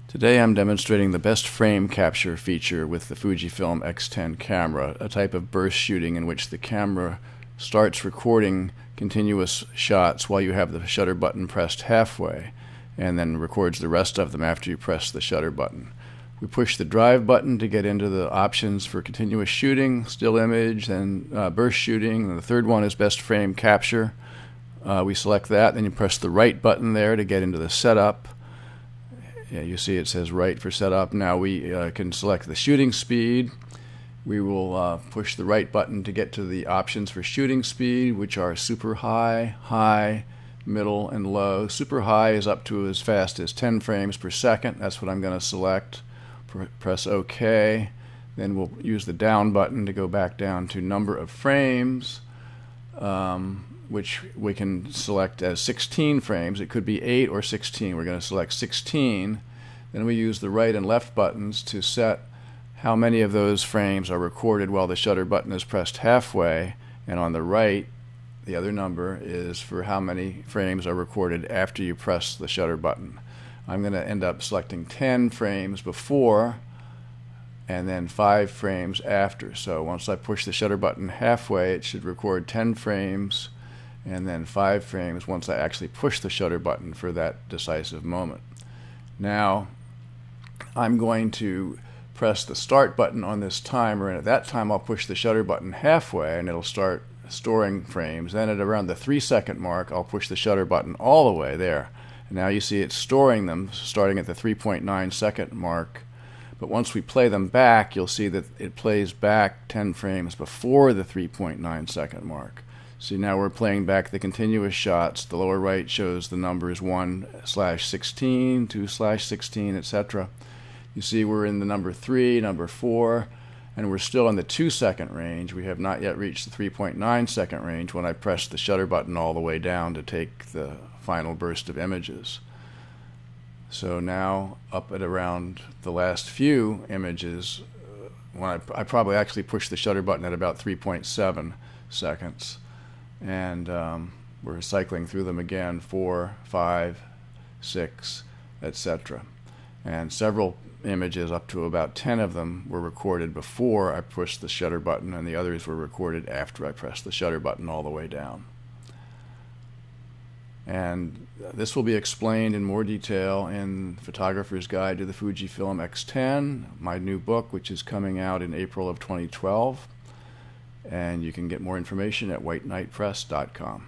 Today I'm demonstrating the best frame capture feature with the Fujifilm X10 camera, a type of burst shooting in which the camera starts recording continuous shots while you have the shutter button pressed halfway, and then records the rest of them after you press the shutter button. We push the drive button to get into the options for continuous shooting, still image, then burst shooting, and the third one is best frame capture. We select that, then you press the right button there to get into the setup. Yeah, you see it says right for setup. Now we can select the shooting speed. We will push the right button to get to the options for shooting speed, which are super high, high, middle, and low. Super high is up to as fast as 10 frames per second. That's what I'm going to select. Press OK. Then we'll use the down button to go back down to number of frames, which we can select as 16 frames. It could be 8 or 16. We're going to select 16. Then we use the right and left buttons to set how many of those frames are recorded while the shutter button is pressed halfway, and on the right the other number is for how many frames are recorded after you press the shutter button. I'm going to end up selecting 10 frames before and then 5 frames after. So once I push the shutter button halfway, it should record 10 frames and then 5 frames once I actually push the shutter button for that decisive moment. Now I'm going to press the start button on this timer, and at that time I'll push the shutter button halfway and it'll start storing frames. Then at around the 3-second mark I'll push the shutter button all the way there. And now you see it's storing them starting at the 3.9 second mark. But once we play them back, you'll see that it plays back 10 frames before the 3.9 second mark. See, now we're playing back the continuous shots. The lower right shows the numbers 1/16, 2/16, etc. You see we're in the number 3, number 4, and we're still in the 2-second range. We have not yet reached the 3.9 second range when I press the shutter button all the way down to take the final burst of images. So now up at around the last few images, when I probably actually pushed the shutter button at about 3.7 seconds. And we're cycling through them again, 4, 5, 6, etc. And several images, up to about 10 of them, were recorded before I pushed the shutter button, and the others were recorded after I pressed the shutter button all the way down. And this will be explained in more detail in Photographer's Guide to the Fujifilm X10, my new book, which is coming out in April of 2012. And you can get more information at whiteknightpress.com.